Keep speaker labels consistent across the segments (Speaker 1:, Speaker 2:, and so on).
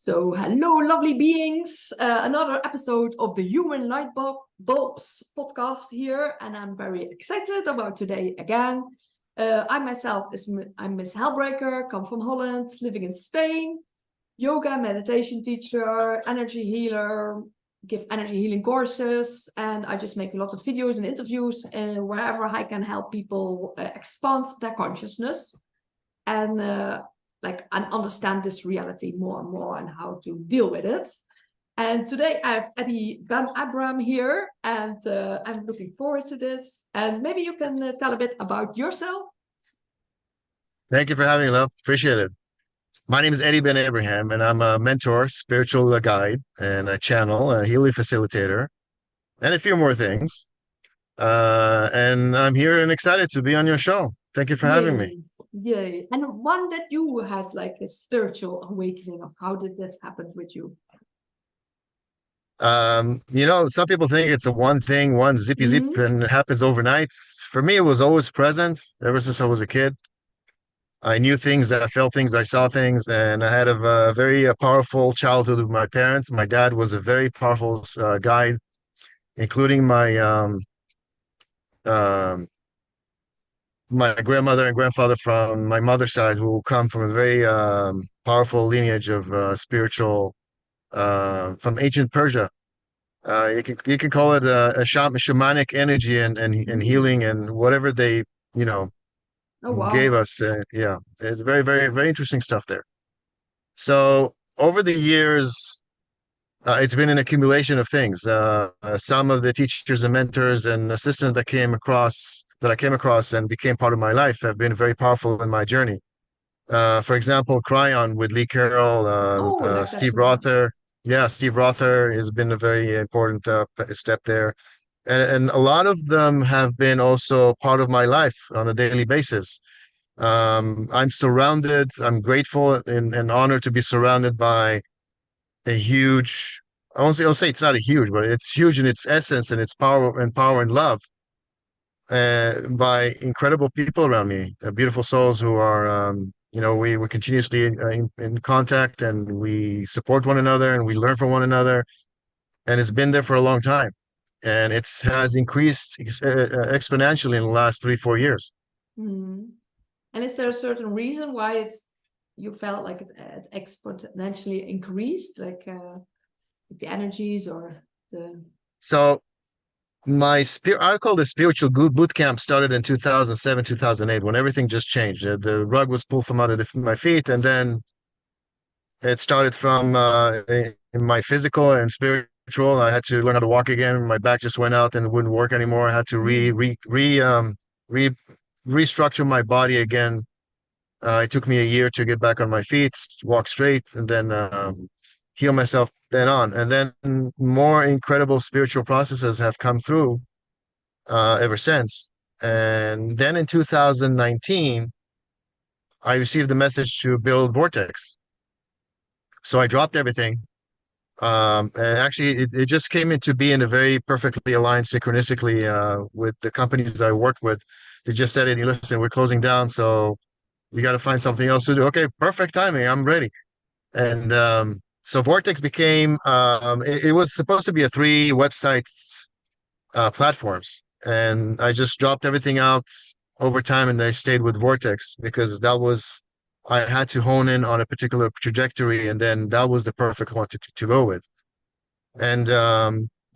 Speaker 1: So, hello, lovely beings. Another episode of the Human Light Bulbs podcast here, and I'm very excited about today again. I'm Miss Hellbreaker, come from Holland, living in Spain, yoga, meditation teacher, energy healer, give energy healing courses, and I just make a lot of videos and interviews wherever I can help people expand their consciousness and understand this reality more and more and how to deal with it. And today I have Eddie Ben Abraham here, and I'm looking forward to this. And maybe you can tell a bit about yourself.
Speaker 2: Thank you for having me, love. Appreciate it. My name is Eddie Ben Abraham, and I'm a mentor, spiritual guide, and a channel, a healing facilitator, and a few more things. And I'm here and excited to be on your show. Thank you for having me.
Speaker 1: Yay. And one that you had like a spiritual awakening of, how did that happen with you?
Speaker 2: Some people think it's a one thing, one zippy zip, and it happens overnight. For me, it was always present ever since I was a kid. I knew things, I felt things, I saw things, and I had a very powerful childhood with my parents. My dad was a very powerful guide, including my grandmother and grandfather from my mother's side, who come from a very powerful lineage of spiritual from ancient Persia. You can call it a shamanic energy and healing and whatever they
Speaker 1: Oh, wow.
Speaker 2: gave us. Yeah, it's very, very, very interesting stuff there. So over the years, it's been an accumulation of things. Some of the teachers and mentors and assistants that I came across and became part of my life have been very powerful in my journey. For example, Cryon with Lee Carroll, Steve Rother. Yeah, Steve Rother has been a very important step there. And a lot of them have been also part of my life on a daily basis. I'm grateful and honored to be surrounded by a huge, I'll say it's not a huge, but it's huge in its essence and its power and love, by incredible people around me, beautiful souls who are, we're continuously in contact, and we support one another and we learn from one another. And it's been there for a long time. And it has increased exponentially in the last 3-4 years.
Speaker 1: And is there a certain reason why you felt like it exponentially increased, like the energies or the...
Speaker 2: So I call the spiritual boot camp started in 2007, 2008, when everything just changed. The rug was pulled from under my feet, and then it started from in my physical and spiritual. I had to learn how to walk again. My back just went out and it wouldn't work anymore. I had to restructure my body again. It took me a year to get back on my feet, walk straight, and then heal myself then on. And then more incredible spiritual processes have come through ever since. And then in 2019, I received a message to build Vortex. So I dropped everything. And actually, it just came into being a very perfectly aligned synchronistically with the companies I worked with. They just said, "Hey, listen, we're closing down, so you got to find something else to do." Okay, perfect timing. I'm ready. And so Vortex became, it was supposed to be a 3 websites platforms. And I just dropped everything out over time, and I stayed with Vortex because I had to hone in on a particular trajectory, and then that was the perfect one to go with. And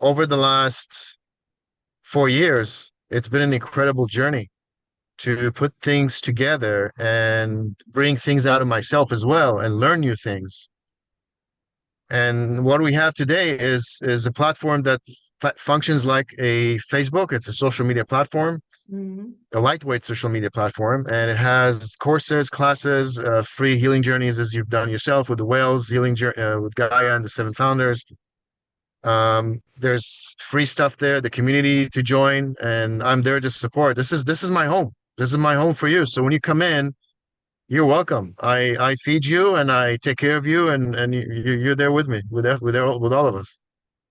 Speaker 2: over the last 4 years, it's been an incredible journey to put things together and bring things out of myself as well and learn new things. And what we have today is a platform that functions like a Facebook. It's a social media platform, a lightweight social media platform, and it has courses, classes, free healing journeys, as you've done yourself with the whales, healing with Gaia and the 7 founders. There's free stuff there, the community to join, and I'm there to support. This is my home. This is my home for you. So when you come in, you're welcome. I feed you and I take care of you, and you're there with me, with all of us.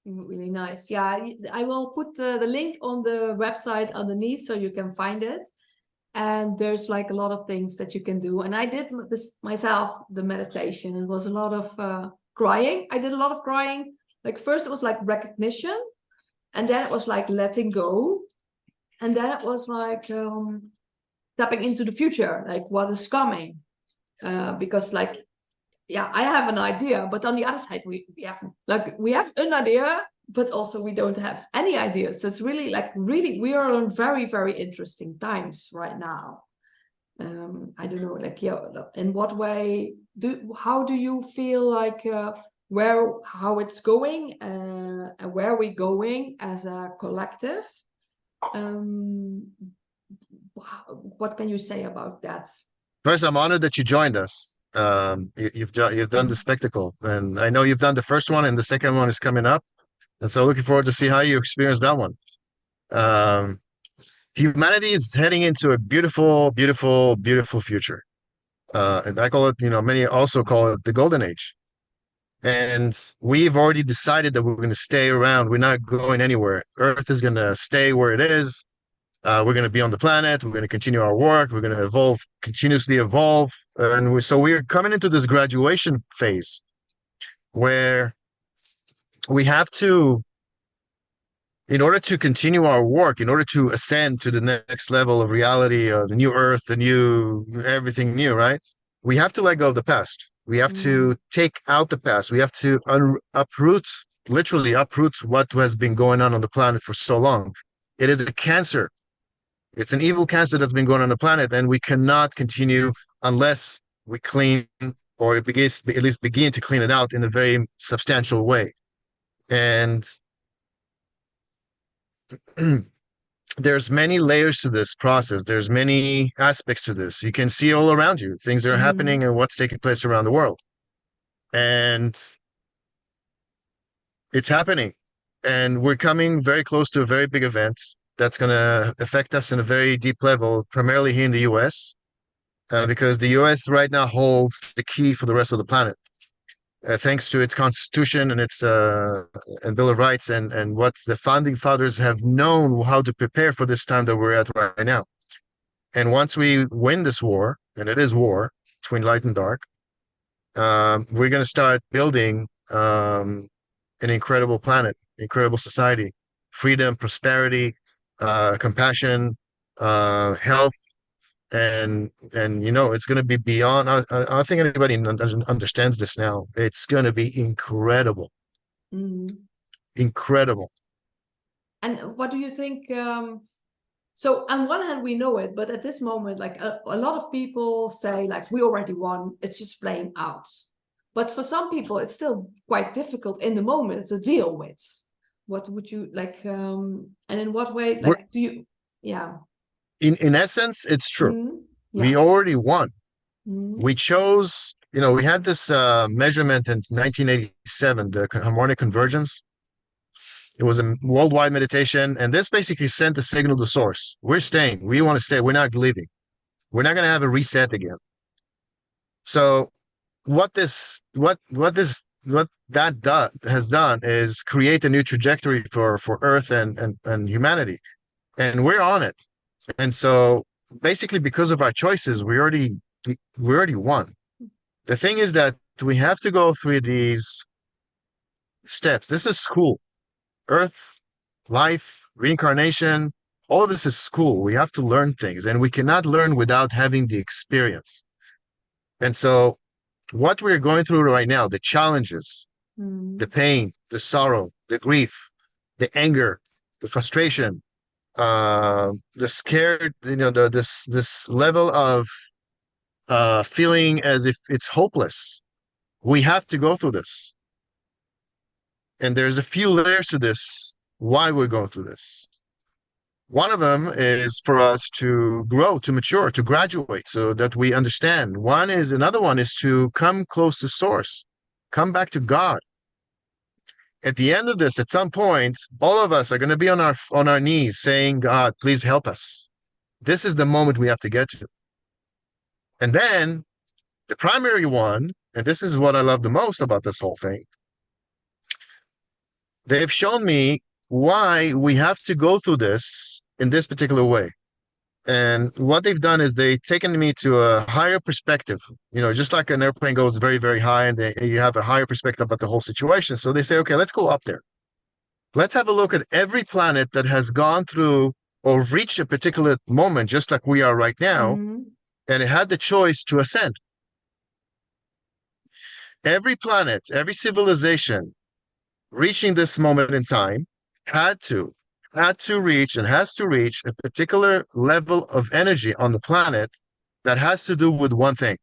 Speaker 1: Really nice. Yeah, I will put the link on the website underneath so you can find it. And there's like a lot of things that you can do. And I did this myself, the meditation. It was a lot of crying. I did a lot of crying. Like first it was like recognition, and then it was like letting go, and then it was like tapping into the future, like what is coming. Because like, yeah, I have an idea, but on the other side, we have an idea, but also we don't have any ideas. So it's really like we are in very, very interesting times right now. I don't know, like, yeah, in what way how do you feel like how it's going and where we're going as a collective? What can you say about that?
Speaker 2: First, I'm honored that you joined us. You've done the spectacle, and I know you've done the first one, and the second one is coming up, and so looking forward to see how you experience that one. Um, Humanity is heading into a beautiful, beautiful, beautiful future. And I call it, many also call it the golden age. And we've already decided that we're going to stay around. We're not going anywhere. Earth is going to stay where it is. We're going to be on the planet. We're going to continue our work. We're going to evolve, continuously evolve. And so we're coming into this graduation phase where we have to, in order to continue our work, in order to ascend to the next level of reality, the new Earth, the new, everything new, right? We have to let go of the past. We have to take out the past. We have to uproot, literally uproot what has been going on the planet for so long. It is a cancer. It's an evil cancer that's been going on the planet, and we cannot continue unless we clean or at least begin to clean it out in a very substantial way. And there's many layers to this process. There's many aspects to this. You can see all around you things that are happening and what's taking place around the world. And it's happening. And we're coming very close to a very big event that's going to affect us in a very deep level, primarily here in the US, because the US right now holds the key for the rest of the planet. Thanks to its constitution and its and Bill of Rights and what the founding fathers have known how to prepare for this time that we're at right now. And once we win this war, and it is war between light and dark, we're going to start building an incredible planet, incredible society, freedom, prosperity, compassion, health, and it's going to be beyond. I don't think anybody understands this now. It's going to be incredible. Incredible.
Speaker 1: And what do you think? So on one hand we know it, but at this moment, like a lot of people say, like, we already won, it's just playing out. But for some people it's still quite difficult in the moment to deal with. What would you like, and in what way, like, do you? Yeah,
Speaker 2: in essence, it's true.
Speaker 1: Yeah.
Speaker 2: We already won. We chose, we had this measurement in 1987, the harmonic convergence. It was a worldwide meditation, and this basically sent the signal to source. We're staying. We want to stay. We're not leaving. We're not going to have a reset again. So what that has done is create a new trajectory for Earth and humanity, and we're on it. And so basically, because of our choices, we already won. The thing is that we have to go through these steps. This is school. Earth, life, reincarnation, all of this is school. We have to learn things, and we cannot learn without having the experience. And so what we're going through right now, the challenges, the pain, the sorrow, the grief, the anger, the frustration, the scared, this level of feeling as if it's hopeless. We have to go through this. And there's a few layers to this, why we're going through this. One of them is for us to grow, to mature, to graduate so that we understand. Another one is to come close to source, come back to God. At the end of this, at some point, all of us are going to be on our knees saying, God, please help us. This is the moment we have to get to. And then the primary one, and this is what I love the most about this whole thing, they've shown me why we have to go through this in this particular way. And what they've done is they've taken me to a higher perspective, just like an airplane goes very, very high and you have a higher perspective about the whole situation. So they say, okay, let's go up there. Let's have a look at every planet that has gone through or reached a particular moment, just like we are right now, and it had the choice to ascend. Every planet, every civilization reaching this moment in time had to reach and has to reach a particular level of energy on the planet that has to do with one thing,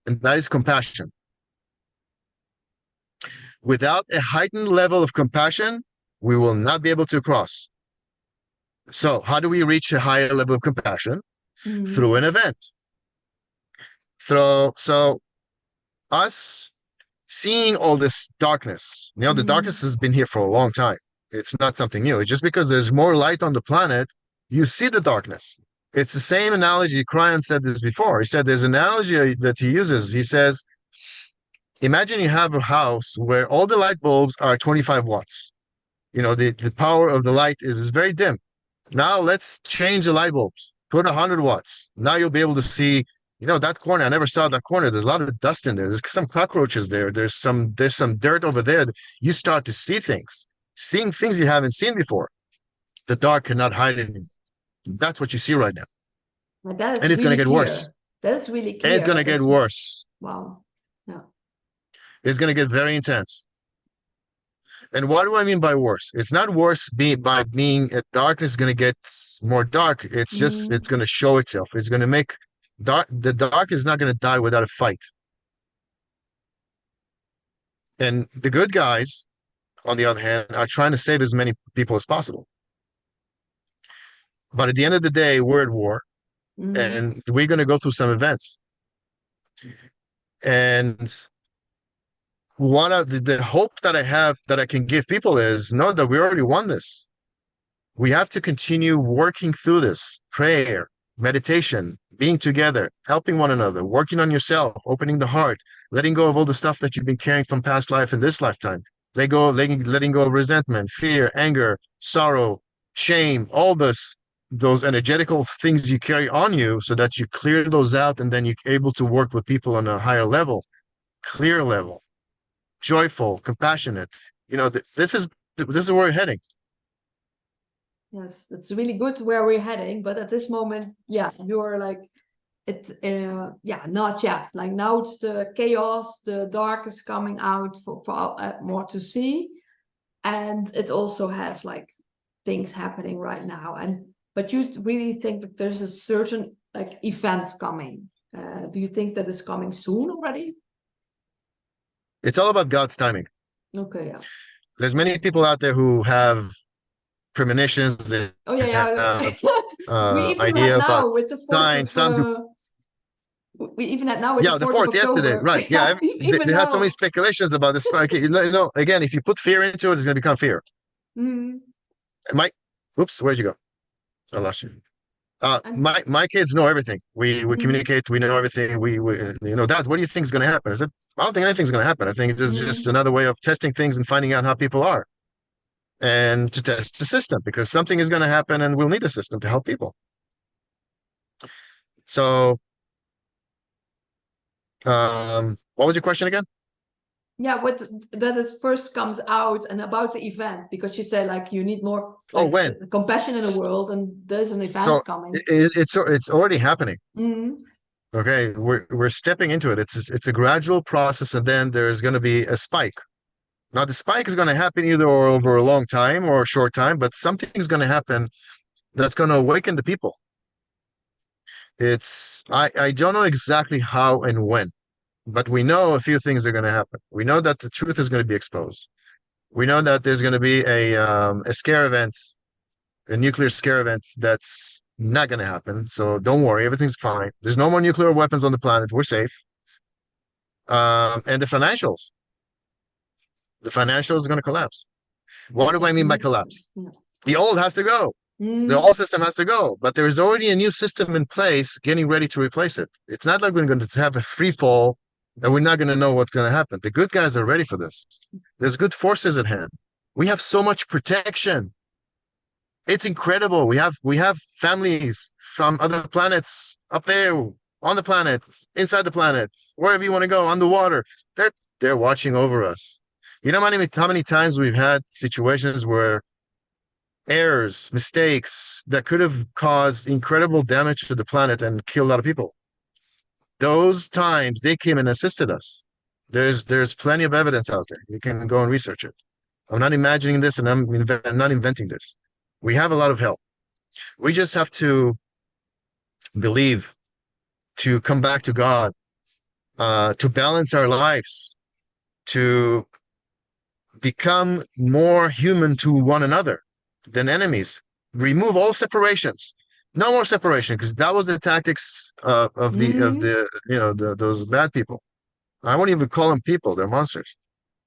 Speaker 2: and that is compassion. Without a heightened level of compassion, we will not be able to cross. So how do we reach a higher level of compassion? Through an event. So us seeing all this darkness, the darkness has been here for a long time. It's not something new. It's just because there's more light on the planet, you see the darkness. It's the same analogy. Cryon said this before. He said there's an analogy that he uses. He says, imagine you have a house where all the light bulbs are 25 watts. The power of the light is very dim. Now let's change the light bulbs. Put 100 watts. Now you'll be able to see, that corner. I never saw that corner. There's a lot of dust in there. There's some cockroaches there. There's some dirt over there. You start to see things, seeing things you haven't seen before. The dark cannot hide it. That's what you see right now.
Speaker 1: And it's
Speaker 2: going to get worse.
Speaker 1: That's really clear.
Speaker 2: And it's going to get worse.
Speaker 1: Wow. Yeah.
Speaker 2: It's going to get very intense. And what do I mean by worse? It's not worse by being darkness is going to get more dark. It's just, it's going to show itself. It's going to make the dark is not going to die without a fight. And the good guys, on the other hand, are trying to save as many people as possible. But at the end of the day, we're at war, and we're going to go through some events. And one of the hope that I have that I can give people is know that we already won this. We have to continue working through this. Prayer, meditation, being together, helping one another, working on yourself, opening the heart, letting go of all the stuff that you've been carrying from past life in this lifetime. Letting go of resentment, fear, anger, sorrow, shame, all those energetical things you carry on you, so that you clear those out, and then you're able to work with people on a higher level, clear level, joyful, compassionate. This is where we're heading.
Speaker 1: Yes, that's really good where we're heading. But at this moment, you're like, not yet. Like now it's the chaos, the dark is coming out for more to see. And it also has like things happening right now. But you really think that there's a certain like event coming. Do you think that is coming soon already?
Speaker 2: It's all about God's timing.
Speaker 1: Okay, yeah.
Speaker 2: There's many people out there who have premonitions.
Speaker 1: We even
Speaker 2: idea
Speaker 1: had now
Speaker 2: about
Speaker 1: with the
Speaker 2: signs.
Speaker 1: we even had now with
Speaker 2: the 4th yesterday, right? Yeah, they had so many speculations about this. Okay, again, if you put fear into it, it's going to become fear. Oops, where'd you go? I lost you. My kids know everything. We communicate. We know everything. We Dad, what do you think is going to happen? I said, I don't think anything's going to happen. I think this is just another way of testing things and finding out how people are, and to test the system, because something is going to happen, and we'll need a system to help people. So, what was your question again?
Speaker 1: Yeah, that it first comes out and about the event, because you say like you need more compassion in the world, and there's an event coming.
Speaker 2: It's already happening. Okay, we're stepping into it. It's a gradual process, and then there's going to be a spike. Now the spike is going to happen either over a long time or a short time, but something's going to happen that's going to awaken the people. I don't know exactly how and when, but we know a few things are going to happen. We know that the truth is going to be exposed. We know that there's going to be a scare event, a nuclear scare event that's not going to happen. So don't worry, everything's fine. There's no more nuclear weapons on the planet. We're safe. And the financials are going to collapse. What do I mean by collapse? The old has to go. The old system has to go, but there is already a new system in place getting ready to replace it. It's not like we're going to have a free fall and we're not going to know what's going to happen. The good guys are ready for this. There's good forces at hand. We have so much protection. It's incredible. We have families from other planets up there on the planet, inside the planet, wherever you want to go, on the water. They're watching over us. You know how many times we've had situations where errors, mistakes that could have caused incredible damage to the planet and killed a lot of people. Those times they came and assisted us. There's plenty of evidence out there. You can go and research it. I'm not imagining this, and I'm not inventing this. We have a lot of help. We just have to believe, to come back to God, to balance our lives, to become more human to one another than enemies. Remove all separations. No more separation, because that was the tactics of those bad people. I won't even call them people; they're monsters.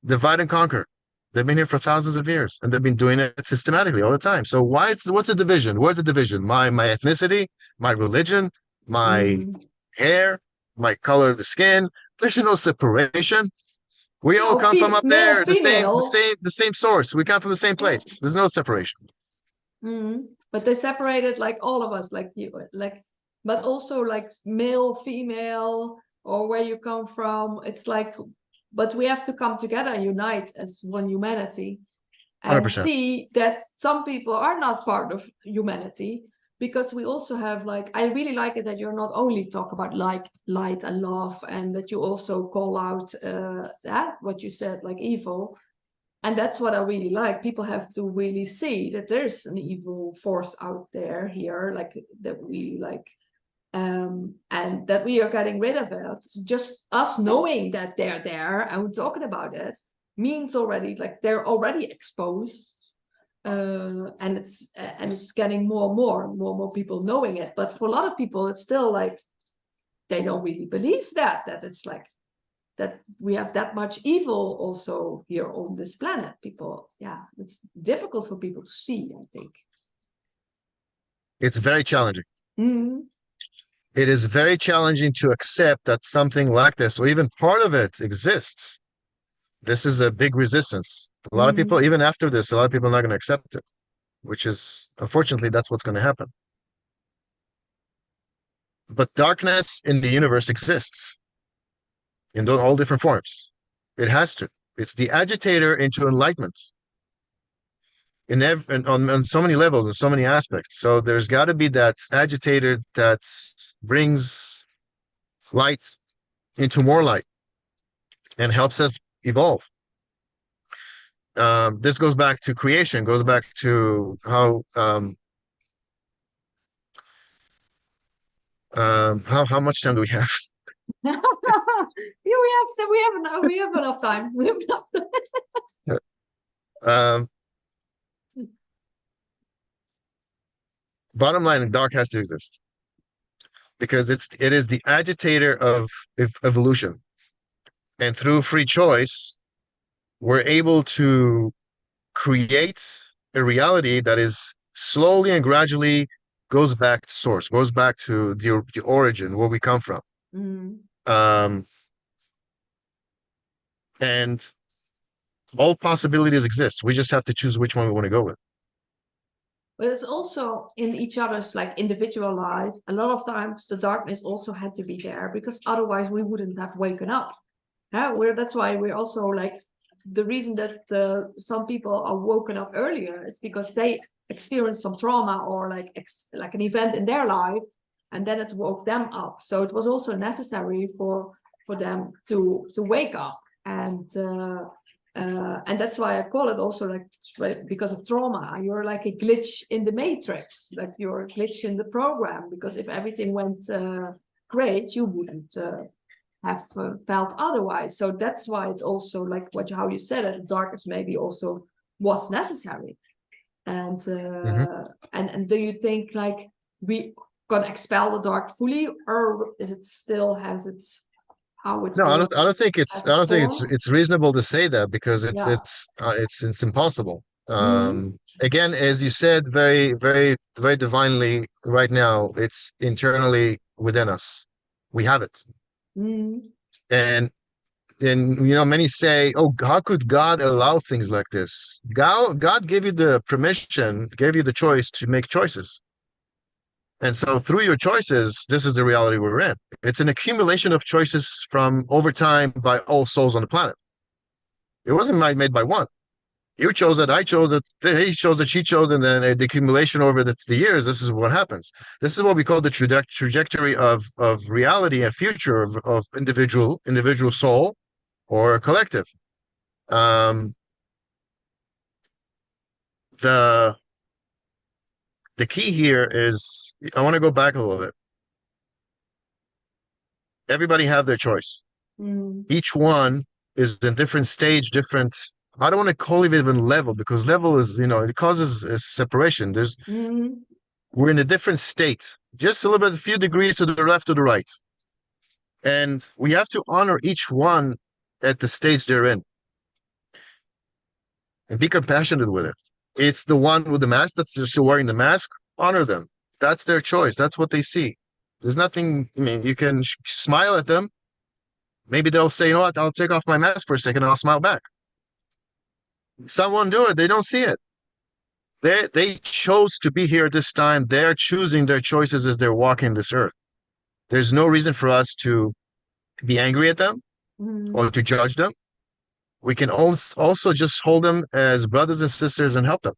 Speaker 2: Divide and conquer. They've been here for thousands of years, and they've been doing it systematically all the time. So what's a division? Where's the division? My ethnicity, my religion, my hair, my color of the skin. There's no separation. We all come from up
Speaker 1: male,
Speaker 2: there, the same source. We come from the same place. There's no separation.
Speaker 1: But they separated like all of us, like you, like, but also like male, female, or where you come from. It's like, but we have to come together and unite as one humanity, and
Speaker 2: 100%.
Speaker 1: see that some people are not part of humanity, because we also have, like, I really like it that you're not only talk about like light and love, and that you also call out that what you said, like evil. And that's what I really like. People have to really see that there's an evil force out there here, like that we like, and that we are getting rid of it. Just us knowing that they're there and talking about it means already, like, they're already exposed, and it's getting more and more people knowing it. But for a lot of people, it's still like they don't really believe that it's like that we have that much evil also here on this planet. People, yeah, it's difficult for people to see, I think.
Speaker 2: It's very challenging.
Speaker 1: Mm-hmm.
Speaker 2: It is very challenging to accept that something like this, or even part of it, exists. This is a big resistance. A lot of people, even after this, a lot of people are not going to accept it, which is, unfortunately, that's what's going to happen. But darkness in the universe exists in all different forms. It has to. It's the agitator into enlightenment on so many levels and so many aspects. So there's got to be that agitator that brings light into more light and helps us evolve. This goes back to creation, goes back to how much time do we have?
Speaker 1: Yeah, we have enough time. We have enough time.
Speaker 2: Bottom line, dark has to exist because it is the agitator of evolution, and through free choice, we're able to create a reality that is slowly and gradually goes back to source, goes back to the origin, where we come from. And all possibilities exist. We just have to choose which one we want to go with.
Speaker 1: But it's also in each other's, like, individual life. A lot of times the darkness also had to be there, because otherwise we wouldn't have woken up. That's why we're also, like, the reason that some people are woken up earlier is because they experienced some trauma, or like an event in their life, and then it woke them up. So it was also necessary for them to wake up, and that's why I call it also, like, because of trauma. You're like a glitch in the matrix, like you're a glitch in the program, because if everything went great, you wouldn't have felt otherwise. So that's why it's also like how you said it, darkness maybe also was necessary. And and do you think, like, we gonna expel the dark fully, or is it still has its how it's
Speaker 2: no? I don't think it's reasonable to say that, because it's impossible. Again, as you said, very very very divinely, right now it's internally within us. We have it. And and many say, oh, how could God allow things like this? God gave you the permission, gave you the choice to make choices. And so through your choices, this is the reality we're in. It's an accumulation of choices from over time by all souls on the planet. It wasn't made by one. You chose it, I chose it, he chose it, she chose it, and then the accumulation over the years, this is what happens. This is what we call the trajectory of reality and future of individual soul or collective. The key here is, I want to go back a little bit. Everybody have their choice. Each one is in different stage, different. I don't want to call it even level, because level is, it causes a separation. We're in a different state, just a little bit, a few degrees to the left or the right. And we have to honor each one at the stage they're in and be compassionate with it. It's the one with the mask that's just wearing the mask. Honor them. That's their choice. That's what they see. There's nothing, you can smile at them. Maybe they'll say, you know what, I'll take off my mask for a second and I'll smile back. Some won't do it. They don't see it. They chose to be here at this time. They're choosing their choices as they're walking this earth. There's no reason for us to be angry at them or to judge them. We can also just hold them as brothers and sisters and help them.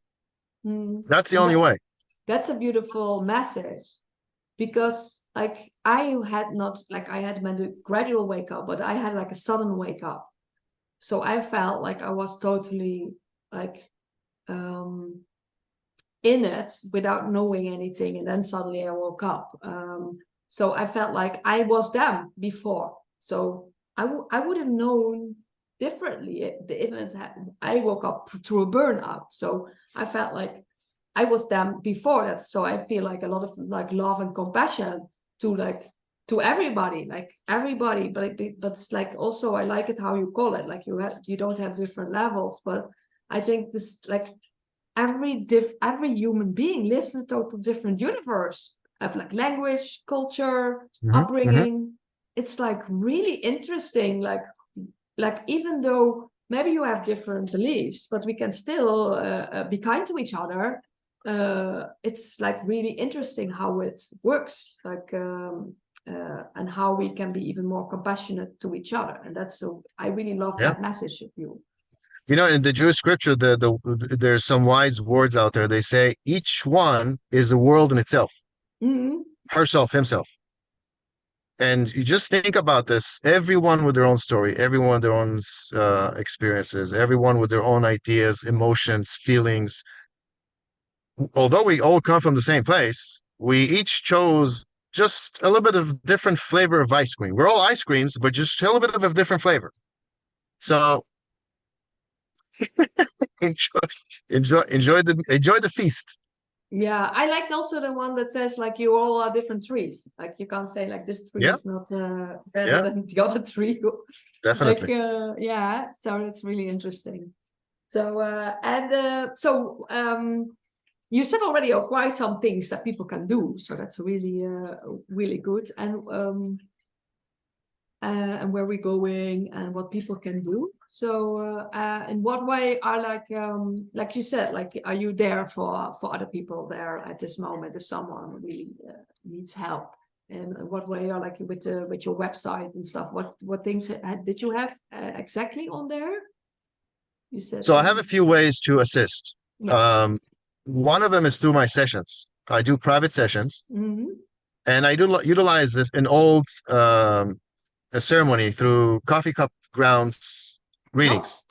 Speaker 2: That's the only way.
Speaker 1: That's a beautiful message, because I had a gradual wake up, but I had like a sudden wake up. So I felt like I was totally in it without knowing anything, and then suddenly I woke up. So I felt like I was them before. So I would have known differently if I woke up through a burnout. So I felt like I was them before that. So I feel like a lot of love and compassion to everybody, but it's also, I like it how you call it, you don't have different levels, but I think this every human being lives in a total different universe, have language, culture, upbringing. It's really interesting, even though maybe you have different beliefs, but we can still be kind to each other. It's really interesting how it works, and how we can be even more compassionate to each other. And that's I really love that message of you.
Speaker 2: In the Jewish scripture, there's some wise words out there. They say each one is a world in itself, herself, himself. And you just think about this, everyone with their own story, everyone with their own experiences, everyone with their own ideas, emotions, feelings. Although we all come from the same place, we each chose just a little bit of different flavor of ice cream. We're all ice creams, but just a little bit of a different flavor. So enjoy the feast.
Speaker 1: Yeah, I liked also the one that says you all are different trees. You can't say this tree is not better than the other tree.
Speaker 2: Definitely.
Speaker 1: So that's really interesting. So you said already quite some things that people can do. So that's really really good. And where we're going and what people can do. So in what way are like you said, are you there for other people there at this moment if someone really needs help? And in what way are with your website and stuff? What things did you have exactly on there? You said
Speaker 2: so. I have a few ways to assist.
Speaker 1: Yeah.
Speaker 2: One of them is through my sessions. I do private sessions, and I do utilize this in old a ceremony through coffee cup grounds readings.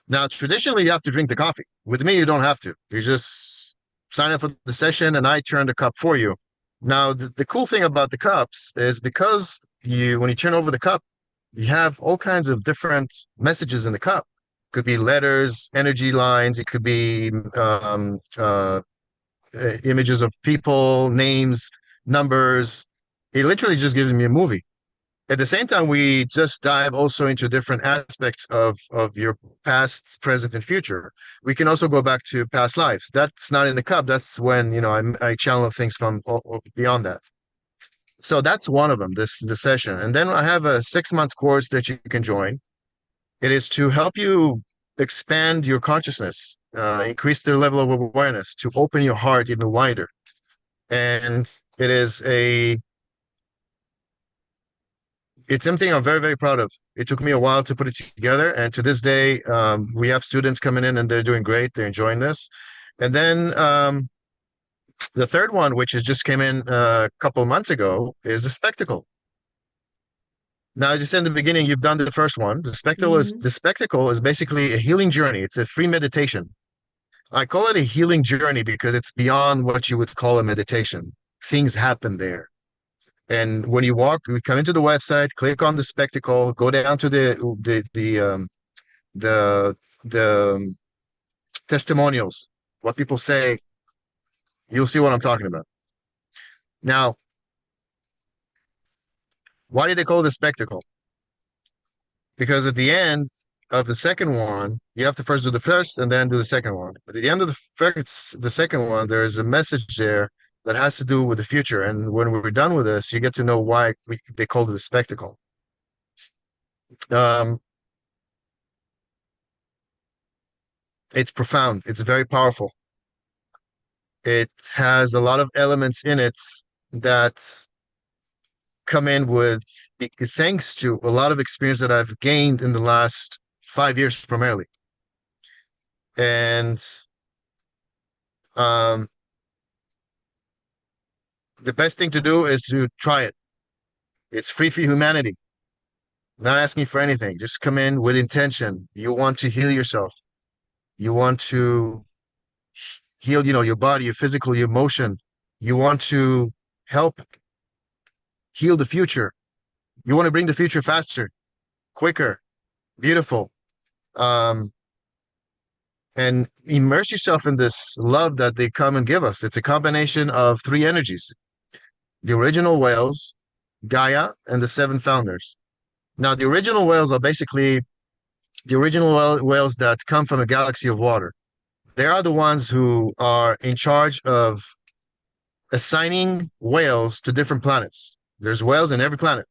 Speaker 2: Now, traditionally, you have to drink the coffee. With me, you don't have to. You just sign up for the session and I turn the cup for you. Now, the cool thing about the cups is because when you turn over the cup, you have all kinds of different messages in the cup. It could be letters, energy lines. It could be images of people, names, numbers. It literally just gives me a movie. At the same time, we just dive also into different aspects of your past, present, and future. We can also go back to past lives. That's not in the cup. That's when, I channel things from beyond that. So that's one of them, the session. And then I have a 6 month course that you can join. It is to help you expand your consciousness, increase the level of awareness, to open your heart even wider. And it is it's something I'm very, very proud of. It took me a while to put it together. And to this day, we have students coming in and they're doing great. They're enjoying this. And then the third one, which has just came in a couple of months ago, is the spectacle. Now, as you said in the beginning, you've done the first one. The spectacle is basically a healing journey. It's a free meditation. I call it a healing journey because it's beyond what you would call a meditation. Things happen there. And when you walk, we come into the website, click on the spectacle, go down to the testimonials, what people say. You'll see what I'm talking about. Now, why did they call it a spectacle? Because at the end of the second one, you have to first do the first and then do the second one. But at the end of the second one, there is a message there that has to do with the future. And when we're done with this, you get to know why they called it a spectacle. It's profound. It's very powerful. It has a lot of elements in it that come in with, thanks to a lot of experience that I've gained in the last 5 years primarily. And the best thing to do is to try it. It's free for humanity. Not asking for anything. Just come in with intention. You want to heal yourself. You want to heal, your body, your physical, your emotion. You want to help heal the future. You want to bring the future faster, quicker, beautiful. And immerse yourself in this love that they come and give us. It's a combination of three energies: the original whales, Gaia, and the seven founders. Now, the original whales are basically the original whales that come from a galaxy of water. They are the ones who are in charge of assigning whales to different planets. There's whales in every planet.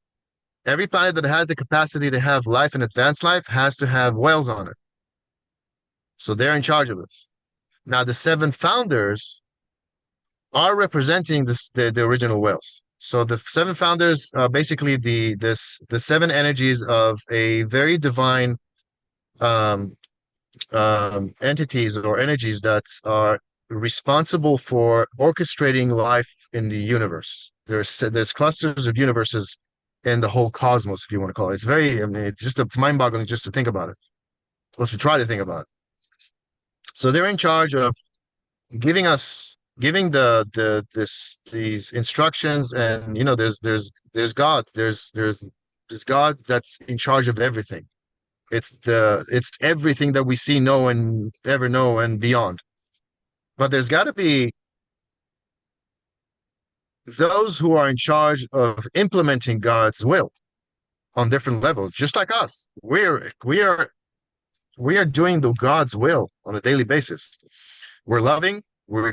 Speaker 2: Every planet that has the capacity to have life and advanced life has to have whales on it. So they're in charge of this. Now, the seven founders are representing the original whales. So the seven founders are basically the seven energies of a very divine entities or energies that are responsible for orchestrating life in the universe. There's clusters of universes in the whole cosmos, if you want to call it. It's very, it's mind-boggling just to think about it. Let's try to think about it. So they're in charge of giving these instructions, and there's God, there's God that's in charge of everything. It's everything that we see, know, and ever know, and beyond. But there's got to be those who are in charge of implementing God's will on different levels, just like us. We are doing God's will on a daily basis. We're loving. We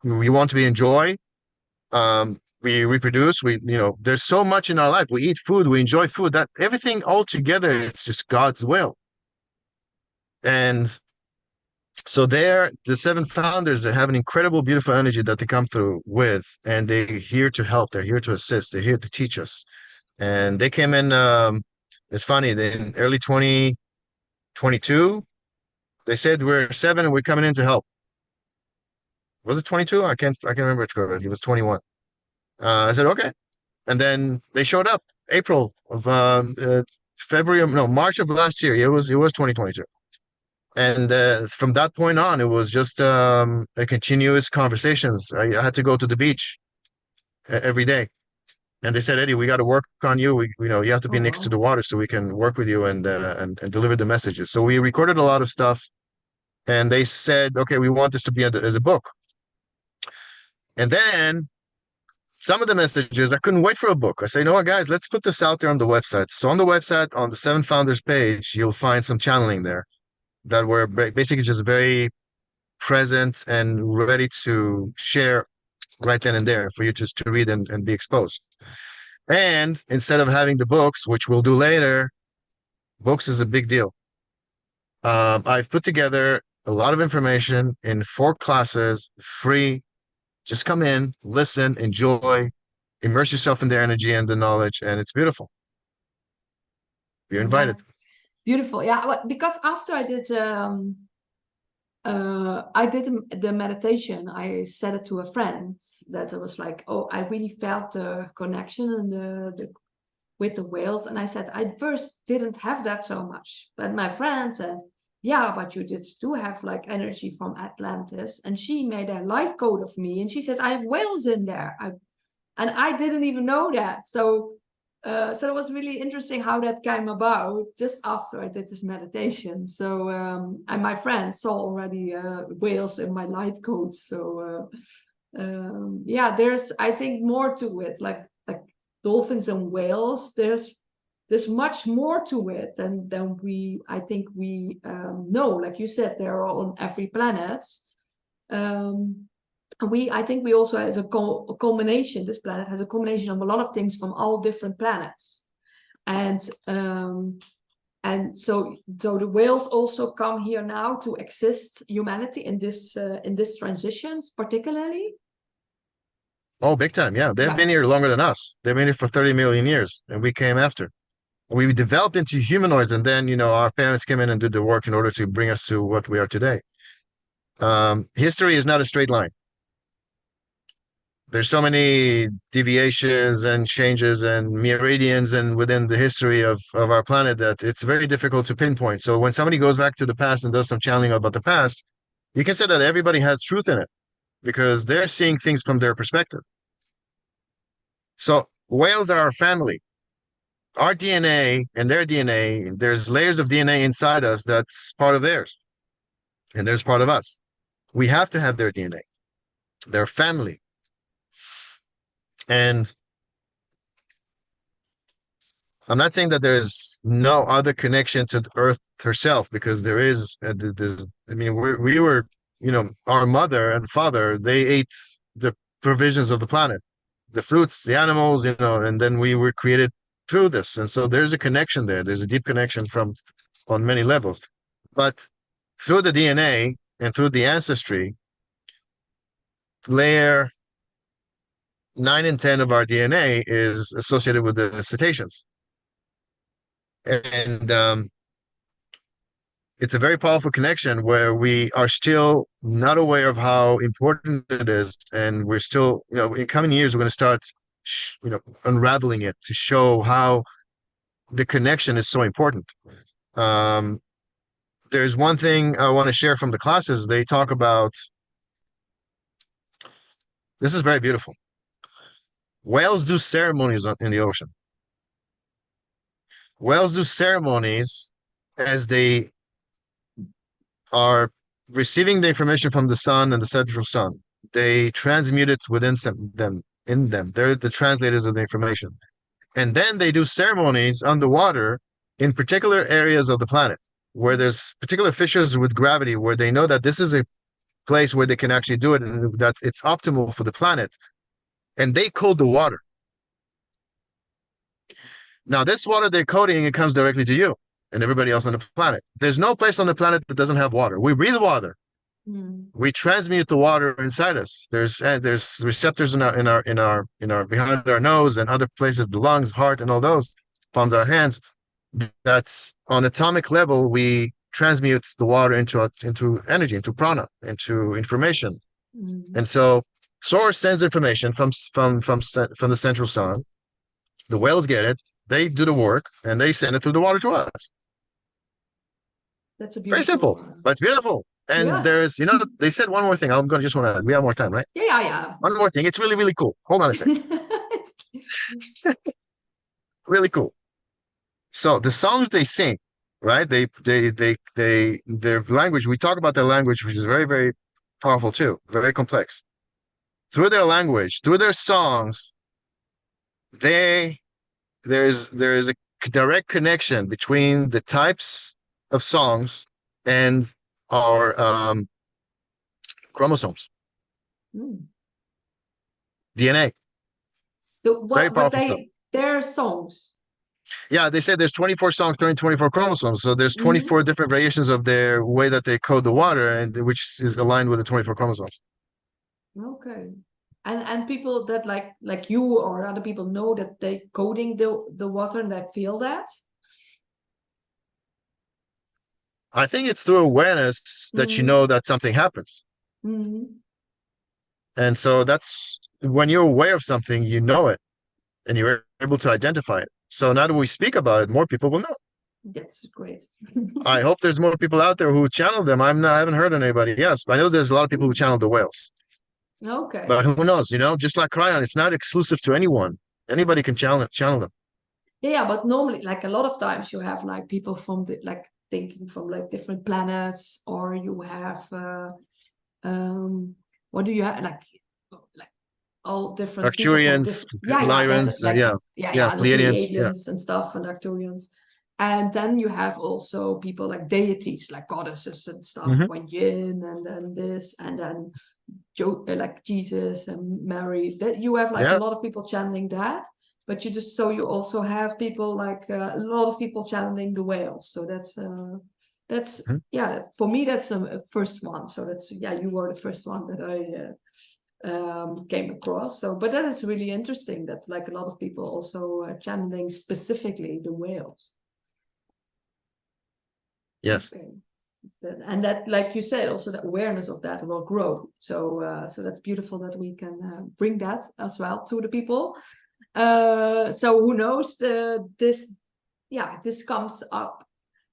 Speaker 2: want to be in joy. We reproduce. There's so much in our life. We eat food. We enjoy food. That everything all together, it's just God's will. And so the seven founders, they have an incredible, beautiful energy that they come through with, and they're here to help. They're here to assist. They're here to teach us. And they came in. It's funny. In early 2022, they said we're seven and we're coming in to help. Was it 22? I can't remember it correctly. It was 21. I said, okay. And then they showed up April of March of last year. It was 2022. And from that point on, it was just a continuous conversations. I had to go to the beach every day. And they said, Eddie, we got to work on you. You have to be next to the water so we can work with you and deliver the messages. So we recorded a lot of stuff. And they said, okay, we want this to be as a book. And then some of the messages, I couldn't wait for a book. I say, you know what, guys, let's put this out there on the website. So on the website, on the Seven Founders page, you'll find some channeling there that were basically just very present and ready to share right then and there for you just to read and be exposed. And instead of having the books, which we'll do later, books is a big deal. I've put together a lot of information in 4 classes, free. Just come in, listen, enjoy, immerse yourself in the energy and the knowledge, and it's beautiful. You're invited.
Speaker 1: That's beautiful. Yeah, because after I did the meditation, I said it to a friend that it was like, oh, I really felt the connection and the with the whales. And I said, I first didn't have that so much. But my friend said, yeah, but you do have like energy from Atlantis. And she made a light code of me. And she said, I have whales in there. And I didn't even know that. So it was really interesting how that came about just after I did this meditation. So and my friends saw already whales in my light code. So yeah, there's I think more to it, like dolphins and whales. There's much more to it than we know. Like you said, they're all on every planet. I think we also has a culmination. This planet has a combination of a lot of things from all different planets, and so the whales also come here now to assist humanity in this transitions, particularly.
Speaker 2: Oh, big time. Yeah. They've been here longer than us. They've been here for 30 million years, and we came after. We developed into humanoids, and then, our parents came in and did the work in order to bring us to what we are today. History is not a straight line. There's so many deviations and changes and meridians and within the history of our planet that it's very difficult to pinpoint. So when somebody goes back to the past and does some channeling about the past, you can say that everybody has truth in it because they're seeing things from their perspective. So whales are our family. Our DNA and their DNA, there's layers of DNA inside us that's part of theirs. And there's part of us. We have to have their DNA. Their family. And I'm not saying that there's no other connection to the Earth herself, because there is. We were, our mother and father, they ate the provisions of the planet, the fruits, the animals, and then we were created through this. And so there's a connection there. There's a deep connection on many levels. But through the DNA and through the ancestry, layer 9 and 10 of our DNA is associated with the cetaceans. And it's a very powerful connection where we are still not aware of how important it is. And we're still, in coming years, we're going to start, unraveling it to show how the connection is so important. There's one thing I want to share from the classes. They talk about, this is very beautiful. Whales do ceremonies in the ocean. Whales do ceremonies as they are receiving the information from the sun and the central sun. They transmute it within them. They're the translators of the information. And then they do ceremonies underwater in particular areas of the planet where there's particular fissures with gravity, where they know that this is a place where they can actually do it and that it's optimal for the planet. And they code the water. Now, this water they're coding, it comes directly to you and everybody else on the planet. There's no place on the planet that doesn't have water. We breathe water. We transmute the water inside us. There's receptors in our behind our nose and other places, the lungs, heart, and all those, palms of our hands. That's on atomic level. We transmute the water into energy, into prana, into information. And so, source sends information from the central sun. The whales get it. They do the work, and they send it through the water to us.
Speaker 1: That's a beautiful.
Speaker 2: Very simple, but it's beautiful. And there's, they said one more thing. I'm going to just want to, we have more time, right?
Speaker 1: Yeah.
Speaker 2: One more thing. It's really, really cool. Hold on a second. Really cool. So the songs they sing, right? Their language, we talk about their language, which is very, very powerful too, very complex. Through their language, through their songs, there is a direct connection between the types of songs and our chromosomes. DNA. Very
Speaker 1: But
Speaker 2: powerful stuff.
Speaker 1: their songs.
Speaker 2: Yeah, they said there's 24 songs, 24 chromosomes. So there's
Speaker 1: Mm-hmm.
Speaker 2: 24 different variations of their way that they code the water, and which is aligned with the 24 chromosomes.
Speaker 1: Okay. And people that like you or other people know that they coding the water and they feel that.
Speaker 2: I think it's through awareness that you know that something happens.
Speaker 1: Mm-hmm.
Speaker 2: And so that's when you're aware of something, you know it and you're able to identify it. So now that we speak about it, more people will know.
Speaker 1: That's great.
Speaker 2: I hope there's more people out there who channel them. I haven't heard anybody. Yes, I know there's a lot of people who channel the whales.
Speaker 1: Okay.
Speaker 2: But who knows, just like Cryon, it's not exclusive to anyone. Anybody can channel them.
Speaker 1: Yeah, but normally, like a lot of times, you have like people from like thinking from like different planets, or you have what do you have like all different people from
Speaker 2: Arcturians,
Speaker 1: different
Speaker 2: Lyrans,
Speaker 1: like the
Speaker 2: Pleiadians,
Speaker 1: Pleiadians and stuff and Arcturians. And then you have also people like deities, like goddesses and stuff, Wen Yin, and then this, and then like Jesus and Mary. That you have like a lot of people channeling that. But you also have people like a lot of people channeling the whales. So that's for me that's a first one. So that's you were the first one that I came across. So but that is really interesting that like a lot of people also channeling specifically the whales.
Speaker 2: Yes.
Speaker 1: Okay. And that, like you said, also the awareness of that will grow. So so that's beautiful that we can bring that as well to the people. So who knows, this comes up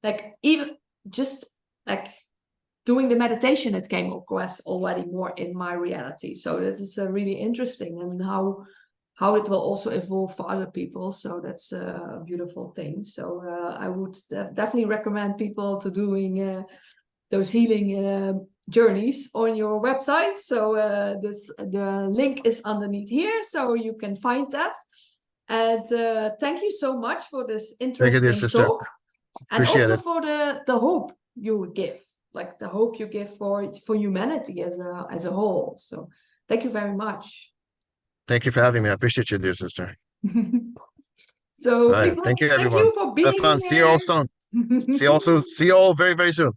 Speaker 1: like even just like doing the meditation, it came across already more in my reality. So this is really interesting, and how it will also evolve for other people. So that's a beautiful thing. So I would definitely recommend people to doing those healing journeys on your website. So the link is underneath here, so you can find that. And thank you so much for this interesting talk, and
Speaker 2: Appreciate
Speaker 1: also
Speaker 2: it.
Speaker 1: for the hope you give, like the hope you give for humanity as a whole. So thank you very much.
Speaker 2: Thank you for having me. I appreciate you, dear sister.
Speaker 1: So
Speaker 2: Right.
Speaker 1: people,
Speaker 2: Thank you,
Speaker 1: thank
Speaker 2: everyone.
Speaker 1: you for being
Speaker 2: Have fun. See you all
Speaker 1: here.
Speaker 2: soon. See you all very, very soon.